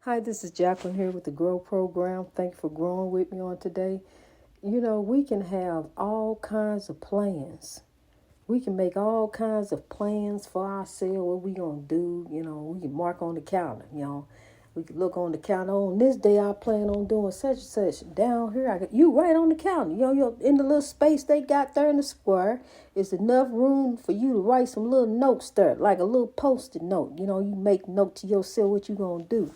Hi, this is Jacqueline here with the Grow Program. Thank you for growing with me on today. We can have all kinds of plans. We can make all kinds of plans for ourselves, what we going to do. We can mark on the calendar. We can look on the calendar. On this day, I plan on doing such and such. Down here, you right on the calendar. You're in the little space they got there in the square. It's enough room for you to write some little notes there, like a little post-it note. You make note to yourself what you going to do.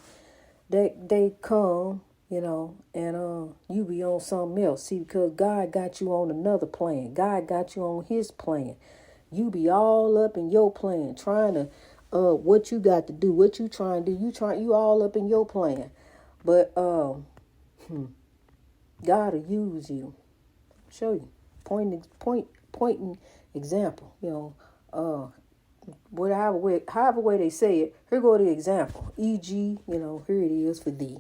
They come, and you be on something else. See, because God got you on another plan. God got you on his plan. You be all up in your plan, trying to what you got to do, what you trying to do. You all up in your plan. But God will use you. Show you. Pointing example, however way they say it, here go the example. E.g., here it is for thee.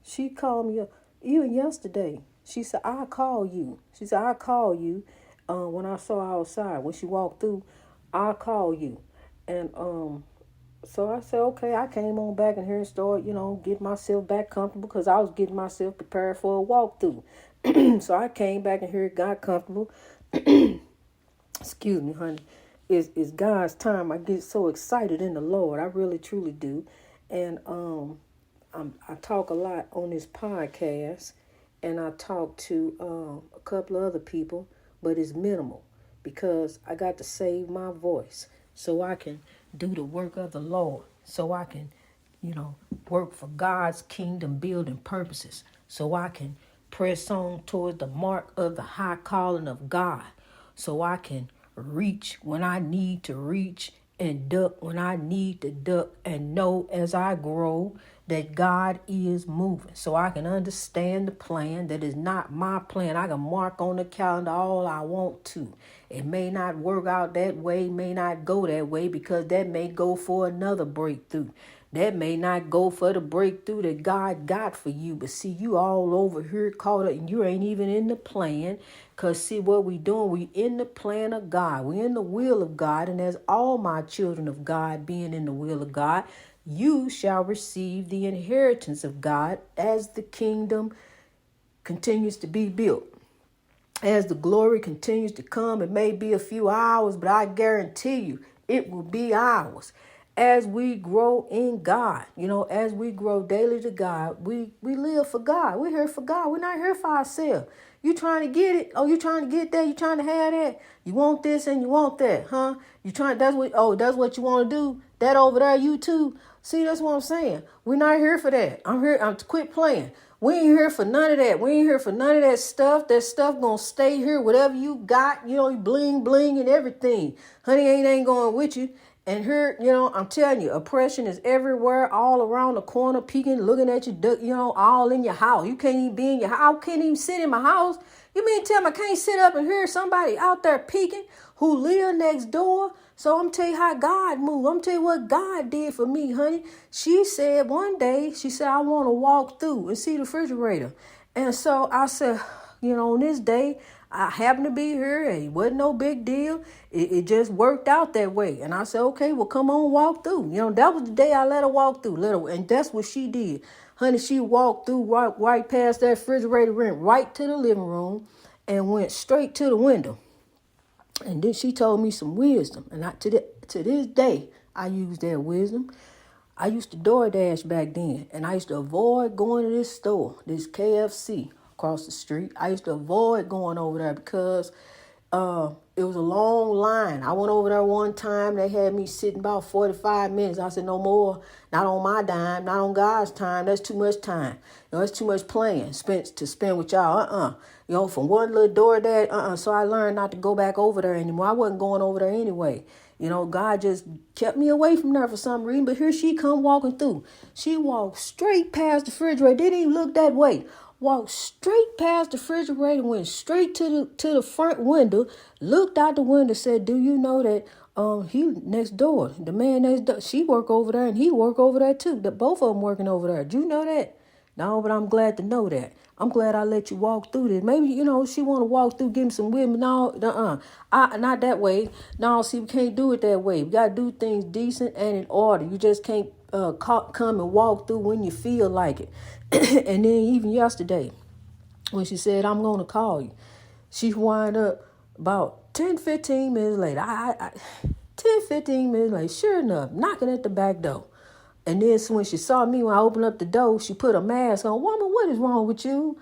She called me up, even yesterday. She said, I'll call you. She said, I'll call you when I saw her outside. When she walked through, I'll call you. And so I said, okay. I came on back in here and started, getting myself back comfortable because I was getting myself prepared for a walkthrough. So I came back in here, got comfortable. Excuse me, honey. It's God's time. I get so excited in the Lord. I really, truly do. And I talk a lot on this podcast, and I talk to a couple of other people, but it's minimal because I got to save my voice so I can do the work of the Lord, so I can, work for God's kingdom building purposes, so I can press on towards the mark of the high calling of God, so I can reach when I need to reach and duck when I need to duck, and know as I grow that God is moving, so I can understand the plan that is not my plan. I can mark on the calendar all I want to. It may not work out that way, may not go that way, because that may go for another breakthrough. That may not go for the breakthrough that God got for you. But see, you all over here caught up and you ain't even in the plan. Because see what we doing, we in the plan of God. We in the will of God. And as all my children of God being in the will of God, you shall receive the inheritance of God as the kingdom continues to be built. As the glory continues to come, it may be a few hours, but I guarantee you it will be ours. As we grow in God, as we grow daily to God, we live for God. We're here for God. We're not here for ourselves. You trying to get it? Oh, you trying to get that? You trying to have that? You want this and you want that, huh? That's what you want to do? That over there, you too? See, that's what I'm saying. We're not here for that. I'm to quit playing. We ain't here for none of that. We ain't here for none of that stuff. That stuff gonna stay here. Whatever you got, you bling bling and everything. Honey ain't going with you. And here, I'm telling you, oppression is everywhere, all around the corner, peeking, looking at you, all in your house. You can't even be in your house. I can't even sit in my house. You mean tell me I can't sit up and hear somebody out there peeking who live next door? So I'm tell you how God moved. I'm tell you what God did for me, honey. She said one day, I want to walk through and see the refrigerator. And so I said, on this day, I happened to be here. It wasn't no big deal. It just worked out that way. And I said, okay, well, come on, walk through. That was the day I let her walk through. And that's what she did. Honey, she walked through right past that refrigerator, went right to the living room and went straight to the window. And then she told me some wisdom. And to this day, I use that wisdom. I used to DoorDash back then. And I used to avoid going to this store, this KFC. Across the street. I used to avoid going over there because it was a long line. I went over there one time. They had me sitting about 45 minutes. I said, no more. Not on my dime. Not on God's time. That's too much time. That's too much playing to spend with y'all. From one little door that, So I learned not to go back over there anymore. I wasn't going over there anyway. God just kept me away from there for some reason. But here she come walking through. She walked straight past the refrigerator. Didn't even look that way. Walked straight past the refrigerator, went straight to the front window, looked out the window, said, do you know that he next door, the man next door, she work over there and he work over there too. That both of them working over there. Do you know that? No, but I'm glad to know that. I'm glad I let you walk through this. Maybe, she want to walk through, give me some women. No, not that way. No, see, we can't do it that way. We got to do things decent and in order. You just can't come and walk through when you feel like it. And then even yesterday, when she said, I'm going to call you, she wind up about 10, 15 minutes later. 10, 15 minutes later, sure enough, knocking at the back door. And then when she saw me, when I opened up the door, she put a mask on. Woman, what is wrong with you?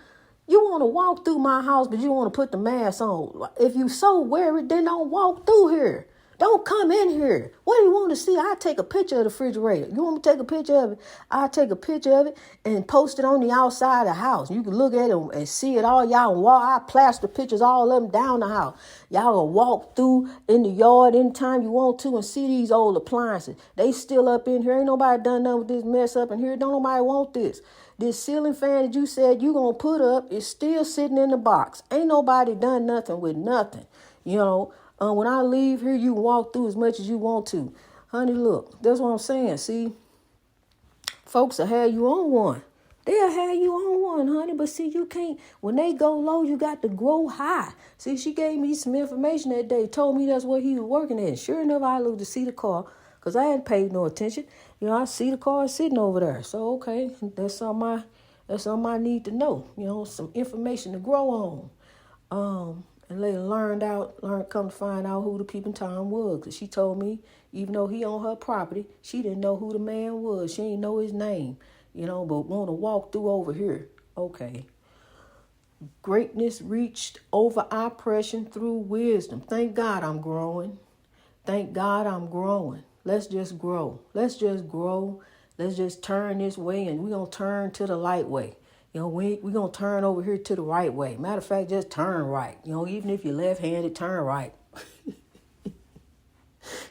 You want to walk through my house, but you want to put the mask on. If you so worried, then don't walk through here. Don't come in here. What do you want to see? I'll take a picture of the refrigerator. You want me to take a picture of it? I'll take a picture of it and post it on the outside of the house. You can look at it and see it all. Y'all can walk. I plaster pictures, all of them down the house. Y'all can walk through in the yard anytime you want to and see these old appliances. They still up in here. Ain't nobody done nothing with this mess up in here. Don't nobody want this. This ceiling fan that you said you going to put up is still sitting in the box. Ain't nobody done nothing with nothing. When I leave here, you walk through as much as you want to. Honey, look, that's what I'm saying. See, folks will have you on one. They'll have you on one, honey. But see, you can't. When they go low, you got to grow high. See, she gave me some information that day, told me that's what he was working at. Sure enough, I looked to see the car because I hadn't paid no attention. I see the car sitting over there. So, okay, that's something I need to know. Some information to grow on. And later come to find out who the peeping Tom was. Because she told me, even though he owned her property, she didn't know who the man was. She didn't know his name, but want to walk through over here. Okay. Greatness reached over oppression through wisdom. Thank God I'm growing. Thank God I'm growing. Let's just grow. Let's just grow. Let's just turn this way, and we're going to turn to the light way. We're going to turn over here to the right way. Matter of fact, just turn right. Even if you're left-handed, turn right.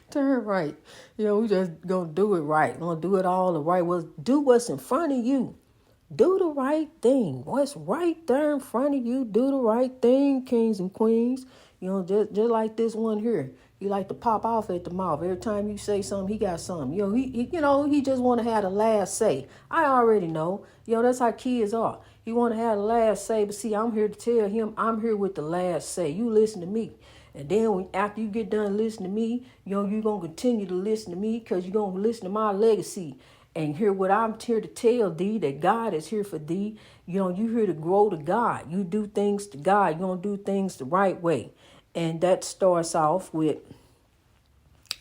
Turn right. We just going to do it right. We're going to do it all the right way. Do what's in front of you. Do the right thing. What's right there in front of you, do the right thing, kings and queens. Just like this one here. He like to pop off at the mouth. Every time you say something, he got something. He just want to have the last say. I already know. That's how kids are. He want to have the last say. But see, I'm here to tell him I'm here with the last say. You listen to me. And then after you get done listening to me, you're going to continue to listen to me because you're going to listen to my legacy. And hear what I'm here to tell thee, that God is here for thee. You here to grow to God. You do things to God. You're going to do things the right way. And that starts off with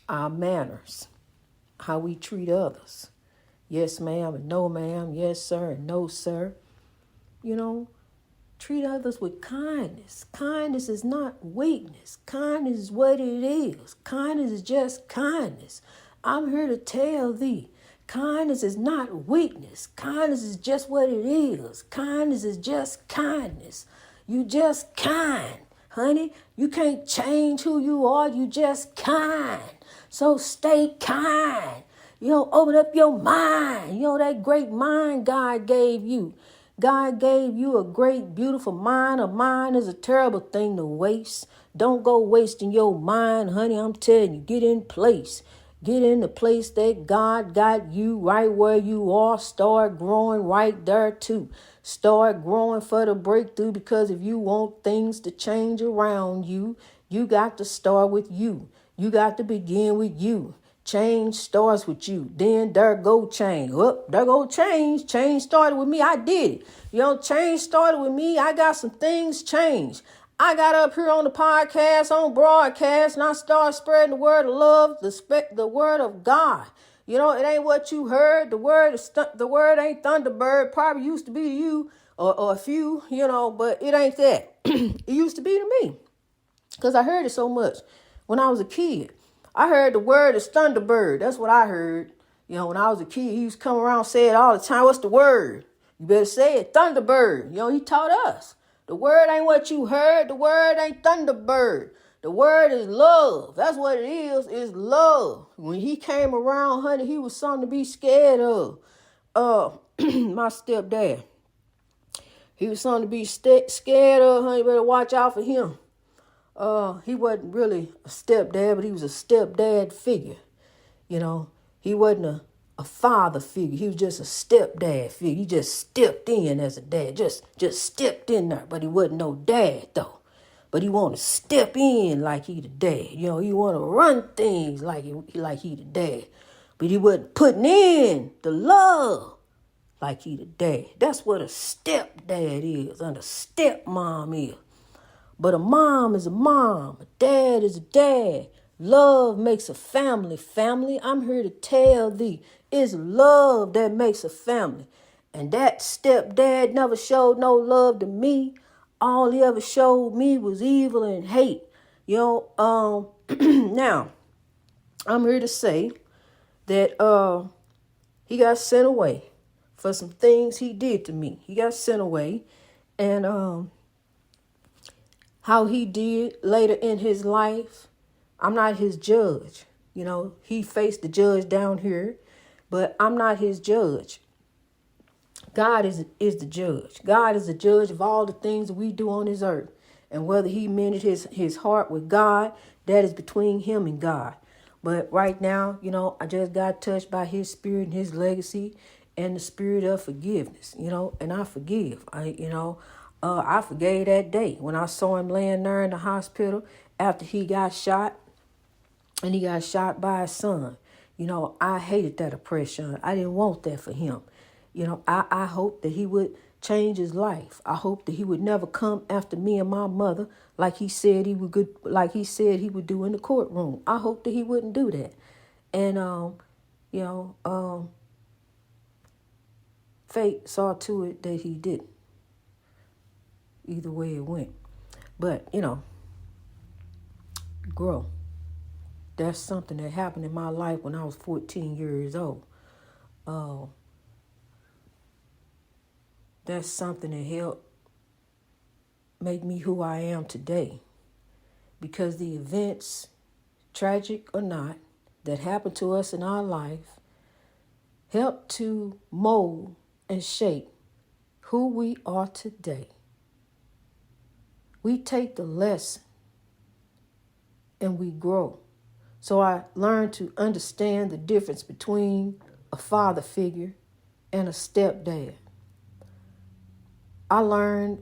our manners, how we treat others. Yes, ma'am, and no, ma'am. Yes, sir, and no, sir. Treat others with kindness. Kindness is not weakness. Kindness is what it is. Kindness is just kindness. I'm here to tell thee, kindness is not weakness. Kindness is just what it is. Kindness is just kindness. You just kind. Honey, you can't change who you are. You just kind. So stay kind. Open up your mind. That great mind God gave you. God gave you a great, beautiful mind. A mind is a terrible thing to waste. Don't go wasting your mind, honey. I'm telling you, get in place. Get in the place that God got you right where you are. Start growing right there too. Start growing for the breakthrough, because if you want things to change around you, you got to start with you. You got to begin with you. Change starts with you. Then there go change. There go change. Change started with me. I did it. Change started with me. I got some things changed. I got up here on the podcast, on broadcast, and I started spreading the word of love, the word of God. It ain't what you heard. The word ain't Thunderbird. Probably used to be to you or a few, but it ain't that. It used to be to me because I heard it so much when I was a kid. I heard the word is Thunderbird. That's what I heard. When I was a kid, he used to come around and say it all the time. What's the word? You better say it. Thunderbird. He taught us. The word ain't what you heard. The word ain't Thunderbird. The word is love. That's what it is love. When he came around, honey, he was something to be scared of. My stepdad. He was something to be scared of, honey. You better watch out for him. He wasn't really a stepdad, but he was a stepdad figure. He wasn't a father figure. He was just a stepdad figure. He just stepped in as a dad. Just stepped in there. But he wasn't no dad though. But he want to step in like he the dad. He want to run things like he the dad. But he wasn't putting in the love like he the dad. That's what a stepdad is and a stepmom is. But a mom is a mom. A dad is a dad. Love makes a family. Family, I'm here to tell thee, it's love that makes a family. And that stepdad never showed no love to me. All he ever showed me was evil and hate. Now, I'm here to say that he got sent away for some things he did to me. He got sent away. And how he did later in his life, I'm not his judge. He faced the judge down here, but I'm not his judge. God is the judge. God is the judge of all the things that we do on this earth. And whether he mended his heart with God, that is between him and God. But right now, I just got touched by his spirit and his legacy and the spirit of forgiveness, and I forgive. I forgave that day when I saw him laying there in the hospital after he got shot, and he got shot by his son. I hated that oppression. I didn't want that for him. I hoped that he would change his life. I hoped that he would never come after me and my mother like he said he would do in the courtroom. I hoped that he wouldn't do that. And fate saw to it that he didn't. Either way it went. But, grow. That's something that happened in my life when I was 14 years old. That's something that helped make me who I am today. Because the events, tragic or not, that happened to us in our life helped to mold and shape who we are today. We take the lesson and we grow. So I learned to understand the difference between a father figure and a stepdad. I learned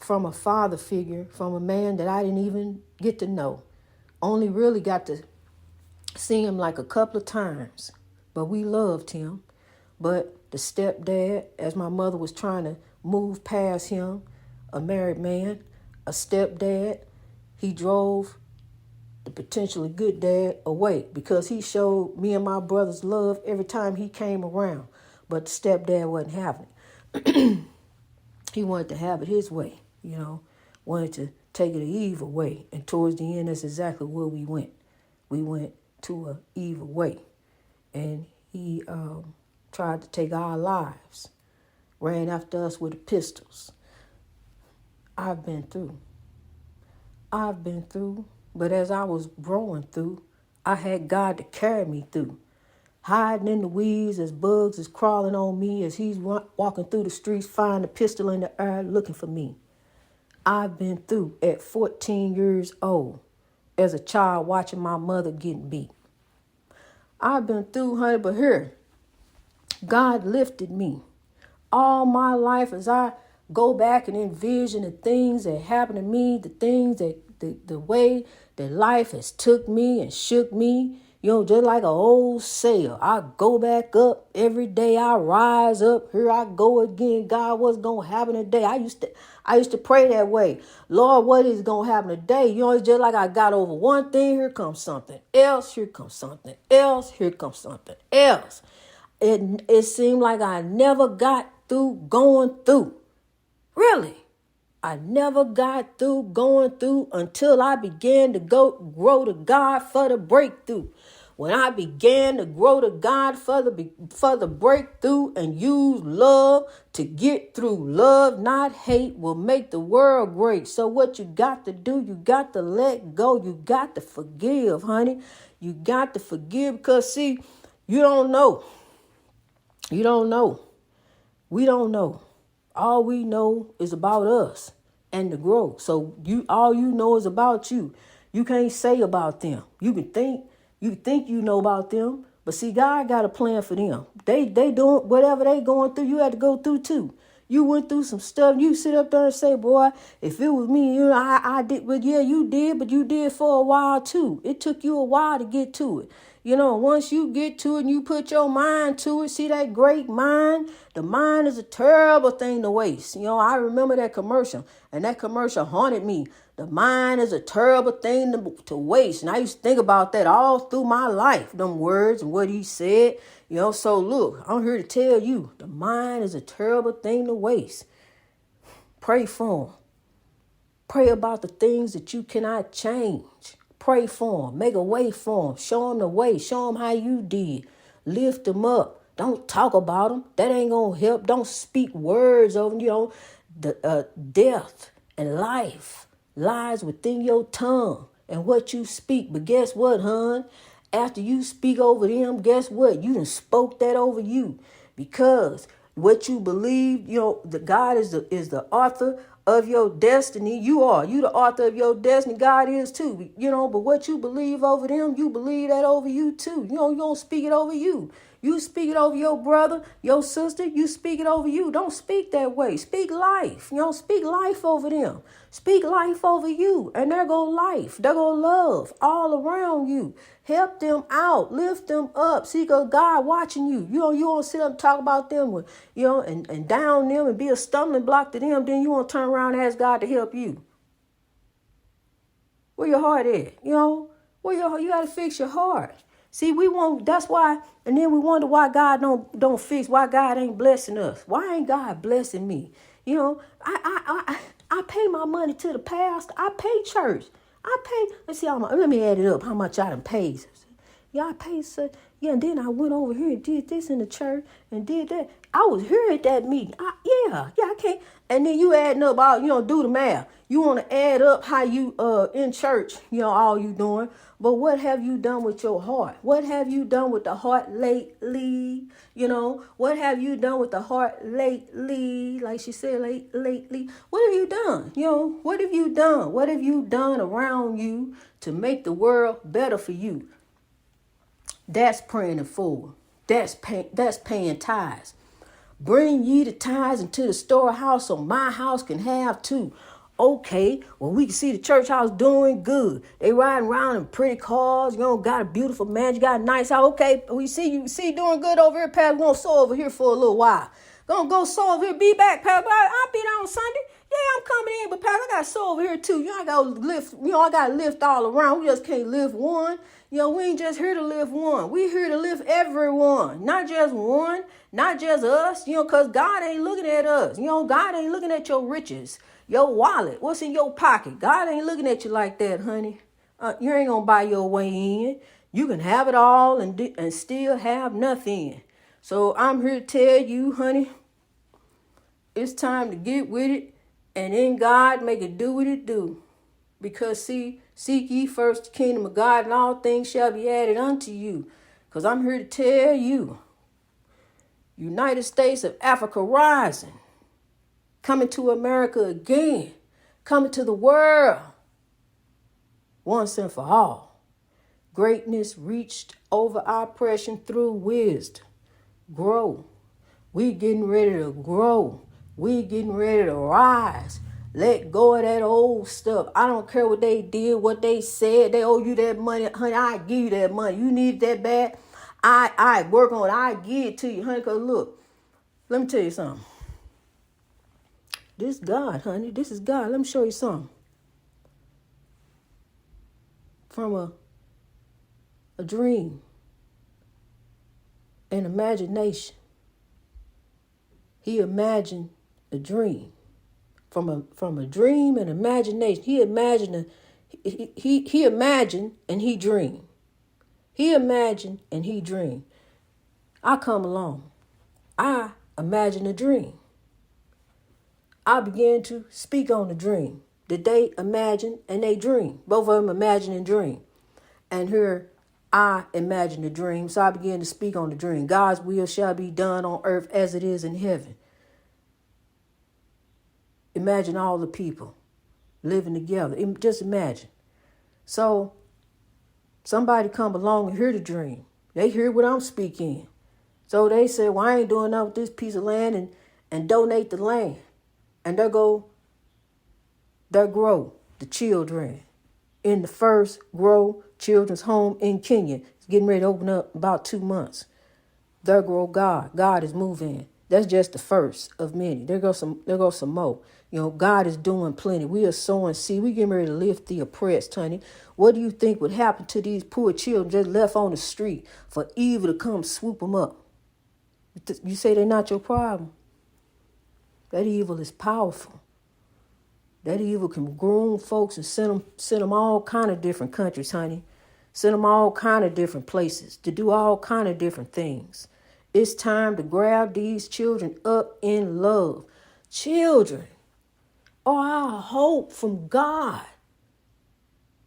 from a father figure, from a man that I didn't even get to know. Only really got to see him like a couple of times, but we loved him. But the stepdad, as my mother was trying to move past him, a married man, a stepdad, he drove the potentially good dad away because he showed me and my brothers love every time he came around. But the stepdad wasn't having it. He wanted to have it his way, wanted to take it an evil way. And towards the end, that's exactly where we went. We went to an evil way. And he tried to take our lives, ran after us with the pistols. I've been through. But as I was growing through, I had God to carry me through. Hiding in the weeds as bugs is crawling on me as he's walking through the streets, find a pistol in the air looking for me. I've been through at 14 years old as a child watching my mother getting beat. I've been through, honey, but here, God lifted me. All my life as I go back and envision the things that happened to me, the things that the way that life has took me and shook me, just like an old sail. I go back up every day. I rise up. Here I go again. God, what's going to happen today? I used to pray that way. Lord, what is going to happen today? It's just like I got over one thing. Here comes something else. Here comes something else. Here comes something else. It seemed like I never got through going through. Really. I never got through going through until I began to grow to God for the breakthrough. When I began to grow to God for the breakthrough and use love to get through. Love, not hate, will make the world great. So what you got to do, you got to let go. You got to forgive, honey. You got to forgive because, see, you don't know. You don't know. We don't know. All we know is about us and the growth. So all you know is about you. You can't say about them. You think you know about them, But see, God got a plan for them. They doing whatever they going through, you had to go through too. You went through some stuff. You sit up there and say, boy, if it was me, I did. But yeah, you did, but you did for a while too. It took you a while to get to it. Once you get to it and you put your mind to it, see that great mind? The mind is a terrible thing to waste. I remember that commercial, and that commercial haunted me. The mind is a terrible thing to waste. And I used to think about that all through my life, them words and what he said. So look, I'm here to tell you, the mind is a terrible thing to waste. Pray for them. Pray about the things that you cannot change. Pray for them. Make a way for them. Show them the way. Show them how you did. Lift them up. Don't talk about them. That ain't going to help. Don't speak words over them. The death and life lies within your tongue and what you speak. But guess what, hon? After you speak over them, guess what? You done spoke that over you. Because what you believe, that God is the author of your destiny. You the author of your destiny. God is too. But what you believe over them, you believe that over you too. You don't speak it over you. You speak it over your brother, your sister. You speak it over you. Don't speak that way. Speak life. Speak life over them. Speak life over you. And there go life. There go love all around you. Help them out. Lift them up. See, because God watching you. You don't sit up and talk about them with, and down them and be a stumbling block to them. Then you want to turn around and ask God to help you. Where your heart at? You got to fix your heart. See, that's why, and then we wonder why God don't fix, why God ain't blessing us. Why ain't God blessing me? I pay my money to the pastor. I pay church. Let me add it up, how much I done paid. Yeah, I paid, and then I went over here and did this in the church and did that. I was here at that meeting. I can't. And then you adding up all, do the math. You want to add up how you in church, all you doing. But what have you done with your heart? What have you done with the heart lately? What have you done with the heart lately? Like she said, lately. What have you done? What have you done? What have you done around you to make the world better for you? That's praying it forward. That's paying tithes. Bring ye the tithes into the storehouse so my house can have too. Okay, well, we can see the church house doing good. They riding around in pretty cars. Got a beautiful man. You got a nice house. Okay, we see you doing good over here, Pastor. We're going to sow over here for a little while. Gonna go sow over here. Be back, Pastor. I'll be there on Sunday. Yeah, I'm coming in, but Pastor, I got to sow over here too. I got to lift. I got to lift all around. We just can't lift one. We ain't just here to lift one. We here to lift everyone, not just one, not just us. Because God ain't looking at us. God ain't looking at your riches. Your wallet, what's in your pocket? God ain't looking at you like that, honey. You ain't gonna buy your way in. You can have it all and still have nothing. So I'm here to tell you, honey, it's time to get with it, and in God make it do what it do. Because seek ye first the kingdom of God, and all things shall be added unto you. Because I'm here to tell you, United States of Africa rising. Coming to America again. Coming to the world. Once and for all. Greatness reached over oppression through wisdom. Grow. We getting ready to grow. We getting ready to rise. Let go of that old stuff. I don't care what they did, what they said. They owe you that money. Honey, I give you that money. You need that bad. I work on it. I give it to you, honey. Because look, let me tell you something. This God, honey. This is God. Let me show you something. From a dream. An imagination. He imagined a dream. From a dream and imagination. He imagined and he dreamed. He imagined and he dreamed. I come along. I imagine a dream. I began to speak on the dream. Did they imagine and they dream? Both of them imagine and dream. And here I imagine a dream. So I began to speak on the dream. God's will shall be done on earth as it is in heaven. Imagine all the people living together. Just imagine. So somebody come along and hear the dream. They hear what I'm speaking. So they said, well, I ain't doing nothing with this piece of land and donate the land. And there grow the children in the first grow children's home in Kenya. It's getting ready to open up in about 2 months. There grow God. God is moving. That's just the first of many. There goes some more. God is doing plenty. We are sowing seed. We getting ready to lift the oppressed, honey. What do you think would happen to these poor children just left on the street for evil to come swoop them up? You say they're not your problem. That evil is powerful. That evil can groom folks and send them all kind of different countries, honey. Send them all kind of different places to do all kind of different things. It's time to grab these children up in love. Children are our hope from God.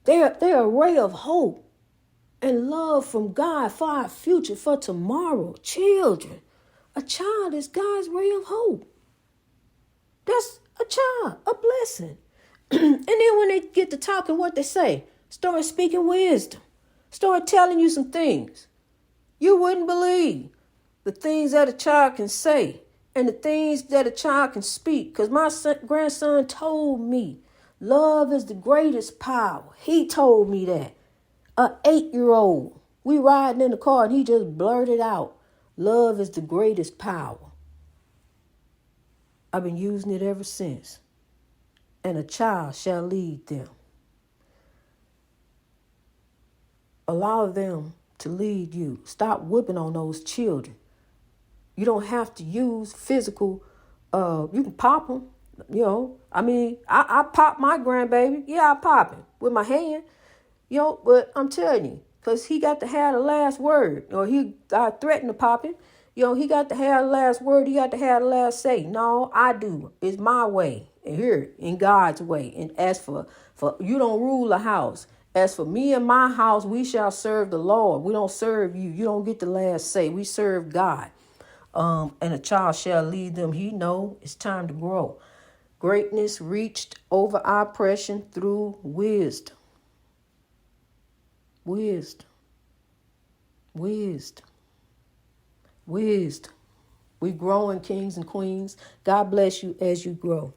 They're a ray of hope and love from God for our future, for tomorrow. Children. A child is God's ray of hope. That's a child, a blessing. And then when they get to talking, what they say? Start speaking wisdom. Start telling you some things. You wouldn't believe the things that a child can say and the things that a child can speak. Because my grandson told me love is the greatest power. He told me that. An 8-year-old. We riding in the car and he just blurted out, love is the greatest power. I've been using it ever since. And a child shall lead them. Allow them to lead you. Stop whipping on those children. You don't have to use physical, you can pop them, I pop my grandbaby. Yeah, I pop him with my hand, but I'm telling you, because he got to have the last word. I threatened to pop him. He got to have the last word. He got to have the last say. No, I do. It's my way. And here, in God's way. And as for you don't rule a house. As for me and my house, we shall serve the Lord. We don't serve you. You don't get the last say. We serve God. And a child shall lead them. He know it's time to grow. Greatness reached over oppression through wisdom. Wisdom. Wisdom. Wisdom. We growing, kings and queens. God bless you as you grow.